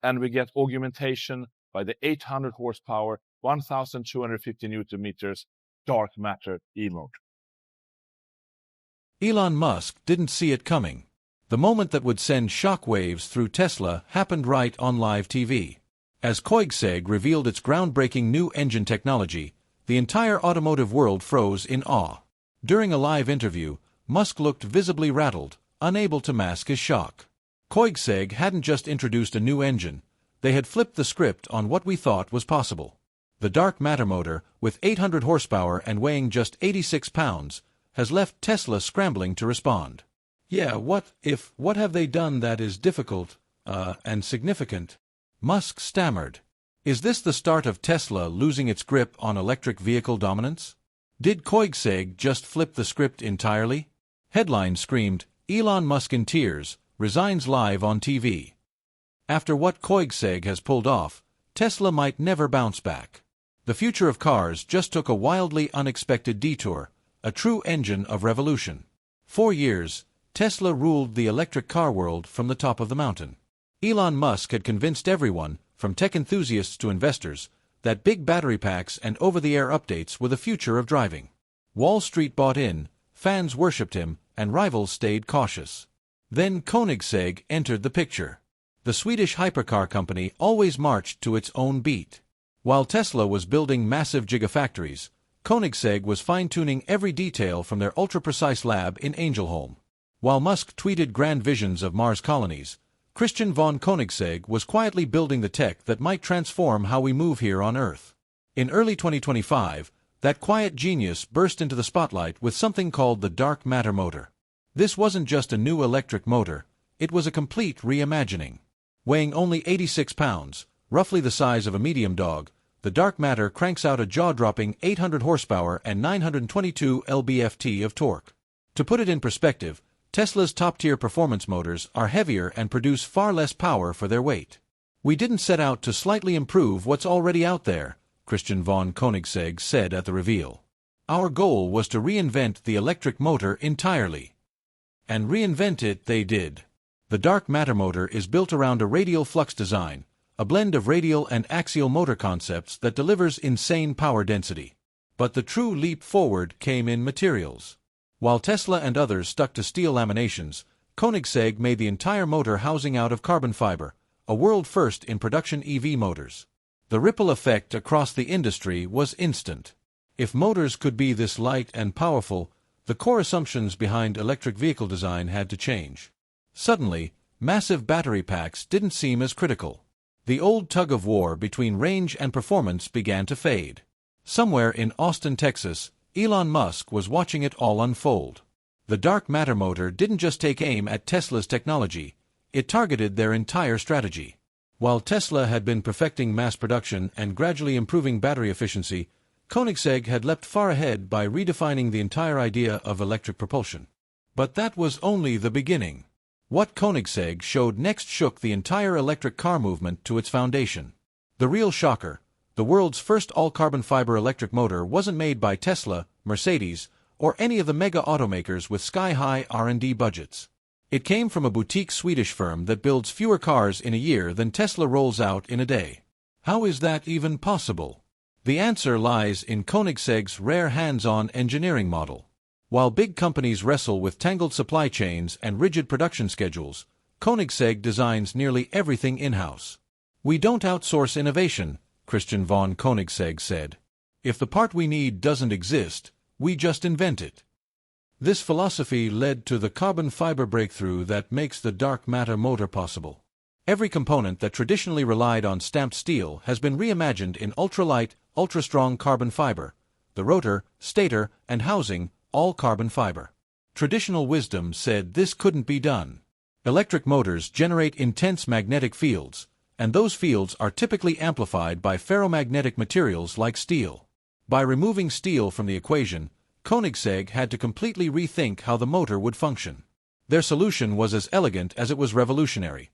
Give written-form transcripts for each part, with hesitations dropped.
and we get augmentation by the 800 horsepower, 1,250 Newton meters dark matter e-motor. Elon Musk didn't see it coming. The moment that would send shockwaves through Tesla happened right on live TV. As Koenigsegg revealed its groundbreaking new engine technology, the entire automotive world froze in awe. During a live interview, Musk looked visibly rattled, unable to mask his shock. Koenigsegg hadn't just introduced a new engine, they had flipped the script on what we thought was possible. The dark matter motor, with 800 horsepower and weighing just 86 pounds, has left Tesla scrambling to respond. Yeah, what have they done that is difficult, and significant? Musk stammered. Is this the start of Tesla losing its grip on electric vehicle dominance? Did Koenigsegg just flip the script entirely? Headline screamed, Elon Musk in tears, resigns live on TV. After what Koenigsegg has pulled off, Tesla might never bounce back. The future of cars just took a wildly unexpected detour, a true engine of revolution. 4 years, Tesla ruled the electric car world from the top of the mountain. Elon Musk had convinced everyone, from tech enthusiasts to investors, that big battery packs and over-the-air updates were the future of driving. Wall Street bought in, fans worshipped him, and rivals stayed cautious. Then Koenigsegg entered the picture. The Swedish hypercar company always marched to its own beat. While Tesla was building massive gigafactories, Koenigsegg was fine-tuning every detail from their ultra-precise lab in Ängelholm. While Musk tweeted grand visions of Mars colonies, Christian von Koenigsegg was quietly building the tech that might transform how we move here on Earth. In early 2025, that quiet genius burst into the spotlight with something called the dark matter motor. This wasn't just a new electric motor, it was a complete reimagining. Weighing only 86 pounds, roughly the size of a medium dog, the dark matter cranks out a jaw-dropping 800 horsepower and 922 lb-ft of torque. To put it in perspective, Tesla's top-tier performance motors are heavier and produce far less power for their weight. We didn't set out to slightly improve what's already out there, Christian von Koenigsegg said at the reveal. Our goal was to reinvent the electric motor entirely. And reinvent it they did. The dark matter motor is built around a radial flux design, a blend of radial and axial motor concepts that delivers insane power density. But the true leap forward came in materials. While Tesla and others stuck to steel laminations, Koenigsegg made the entire motor housing out of carbon fiber, a world first in production EV motors. The ripple effect across the industry was instant. If motors could be this light and powerful, the core assumptions behind electric vehicle design had to change. Suddenly, massive battery packs didn't seem as critical. The old tug-of-war between range and performance began to fade. Somewhere in Austin, Texas, Elon Musk was watching it all unfold. The dark matter motor didn't just take aim at Tesla's technology, it targeted their entire strategy. While Tesla had been perfecting mass production and gradually improving battery efficiency, Koenigsegg had leapt far ahead by redefining the entire idea of electric propulsion. But that was only the beginning. What Koenigsegg showed next shook the entire electric car movement to its foundation. The real shocker: the world's first all-carbon fiber electric motor wasn't made by Tesla, Mercedes, or any of the mega automakers with sky-high R&D budgets. It came from a boutique Swedish firm that builds fewer cars in a year than Tesla rolls out in a day. How is that even possible? The answer lies in Koenigsegg's rare hands-on engineering model. While big companies wrestle with tangled supply chains and rigid production schedules, Koenigsegg designs nearly everything in-house. We don't outsource innovation, Christian von Koenigsegg said. If the part we need doesn't exist, we just invent it. This philosophy led to the carbon fiber breakthrough that makes the dark matter motor possible. Every component that traditionally relied on stamped steel has been reimagined in ultralight, ultra-strong carbon fiber. The rotor, stator, and housing, all carbon fiber. Traditional wisdom said this couldn't be done. Electric motors generate intense magnetic fields, and those fields are typically amplified by ferromagnetic materials like steel. By removing steel from the equation, Koenigsegg had to completely rethink how the motor would function. Their solution was as elegant as it was revolutionary: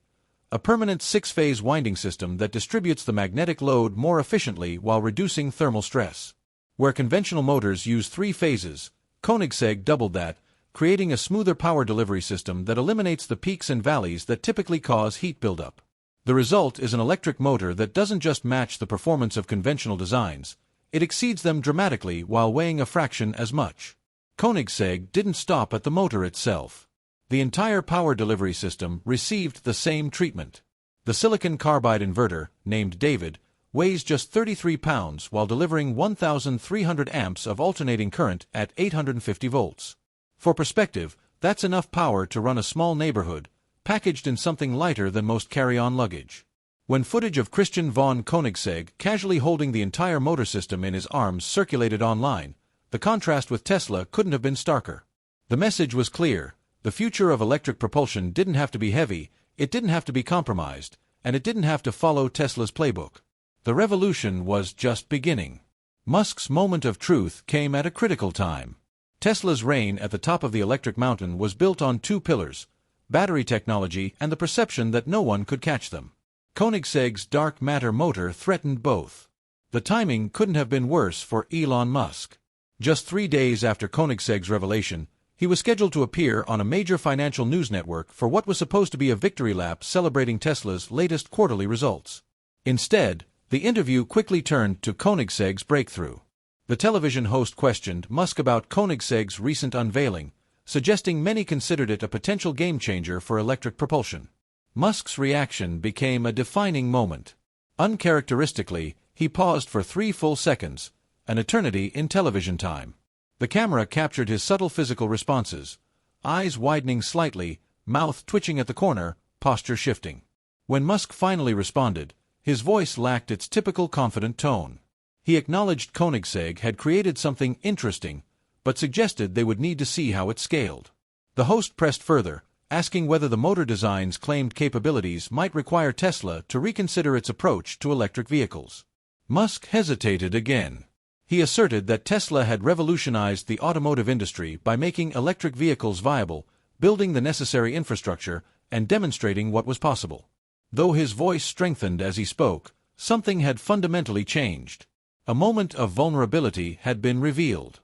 a permanent 6-phase winding system that distributes the magnetic load more efficiently while reducing thermal stress. Where conventional motors use 3 phases, Koenigsegg doubled that, creating a smoother power delivery system that eliminates the peaks and valleys that typically cause heat buildup. The result is an electric motor that doesn't just match the performance of conventional designs, it exceeds them dramatically while weighing a fraction as much. Koenigsegg didn't stop at the motor itself. The entire power delivery system received the same treatment. The silicon carbide inverter, named David, weighs just 33 pounds while delivering 1,300 amps of alternating current at 850 volts. For perspective, that's enough power to run a small neighborhood, packaged in something lighter than most carry-on luggage. When footage of Christian von Koenigsegg casually holding the entire motor system in his arms circulated online, the contrast with Tesla couldn't have been starker. The message was clear: the future of electric propulsion didn't have to be heavy, it didn't have to be compromised, and it didn't have to follow Tesla's playbook. The revolution was just beginning. Musk's moment of truth came at a critical time. Tesla's reign at the top of the electric mountain was built on two pillars: battery technology and the perception that no one could catch them. Koenigsegg's dark matter motor threatened both. The timing couldn't have been worse for Elon Musk. Just 3 days after Koenigsegg's revelation, he was scheduled to appear on a major financial news network for what was supposed to be a victory lap celebrating Tesla's latest quarterly results. Instead, the interview quickly turned to Koenigsegg's breakthrough. The television host questioned Musk about Koenigsegg's recent unveiling, suggesting many considered it a potential game-changer for electric propulsion. Musk's reaction became a defining moment. Uncharacteristically, he paused for 3 full seconds, an eternity in television time. The camera captured his subtle physical responses: eyes widening slightly, mouth twitching at the corner, posture shifting. When Musk finally responded, his voice lacked its typical confident tone. He acknowledged Koenigsegg had created something interesting, but suggested they would need to see how it scaled. The host pressed further, asking whether the motor design's claimed capabilities might require Tesla to reconsider its approach to electric vehicles. Musk hesitated again. He asserted that Tesla had revolutionized the automotive industry by making electric vehicles viable, building the necessary infrastructure, and demonstrating what was possible. Though his voice strengthened as he spoke, something had fundamentally changed. A moment of vulnerability had been revealed.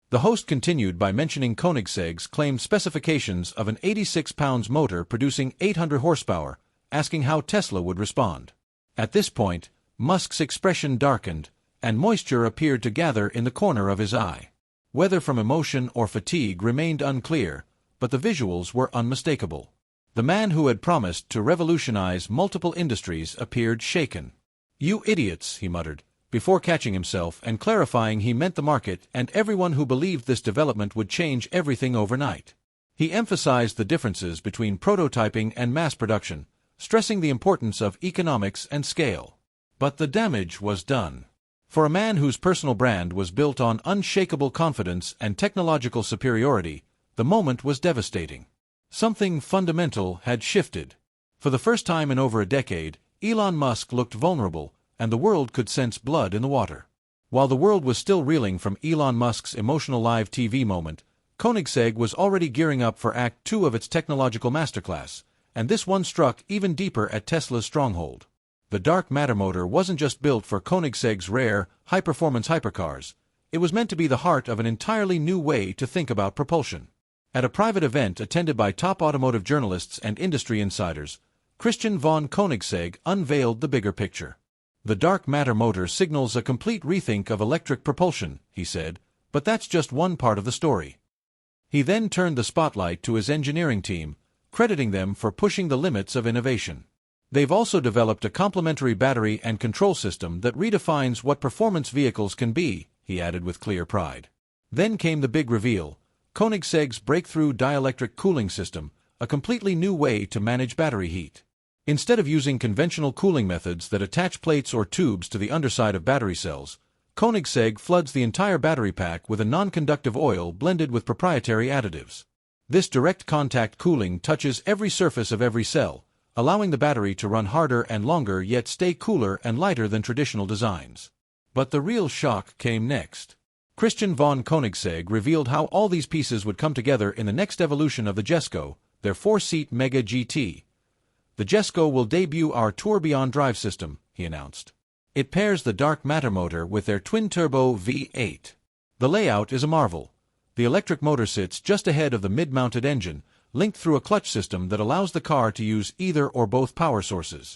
The host continued by mentioning Koenigsegg's claimed specifications of an 86 pounds motor producing 800 horsepower, asking how Tesla would respond. At this point, Musk's expression darkened, and moisture appeared to gather in the corner of his eye. Whether from emotion or fatigue remained unclear, but the visuals were unmistakable. The man who had promised to revolutionize multiple industries appeared shaken. "You idiots," he muttered, before catching himself and clarifying he meant the market and everyone who believed this development would change everything overnight. He emphasized the differences between prototyping and mass production, stressing the importance of economics and scale. But the damage was done. For a man whose personal brand was built on unshakable confidence and technological superiority, the moment was devastating. Something fundamental had shifted. For the first time in over a decade, Elon Musk looked vulnerable, and the world could sense blood in the water. While the world was still reeling from Elon Musk's emotional live TV moment, Koenigsegg was already gearing up for Act 2 of its technological masterclass, and this one struck even deeper at Tesla's stronghold. The dark matter motor wasn't just built for Koenigsegg's rare, high-performance hypercars. It was meant to be the heart of an entirely new way to think about propulsion. At a private event attended by top automotive journalists and industry insiders, Christian von Koenigsegg unveiled the bigger picture. "The dark matter motor signals a complete rethink of electric propulsion," he said, "but that's just one part of the story." He then turned the spotlight to his engineering team, crediting them for pushing the limits of innovation. "They've also developed a complementary battery and control system that redefines what performance vehicles can be," he added with clear pride. Then came the big reveal: Koenigsegg's breakthrough dielectric cooling system, a completely new way to manage battery heat. Instead of using conventional cooling methods that attach plates or tubes to the underside of battery cells, Koenigsegg floods the entire battery pack with a non-conductive oil blended with proprietary additives. This direct contact cooling touches every surface of every cell, allowing the battery to run harder and longer yet stay cooler and lighter than traditional designs. But the real shock came next. Christian von Koenigsegg revealed how all these pieces would come together in the next evolution of the Jesko, their 4-seat Mega GT. "The Jesko will debut our tourbillon drive system," he announced. It pairs the dark matter motor with their twin-turbo V8. The layout is a marvel. The electric motor sits just ahead of the mid-mounted engine, linked through a clutch system that allows the car to use either or both power sources.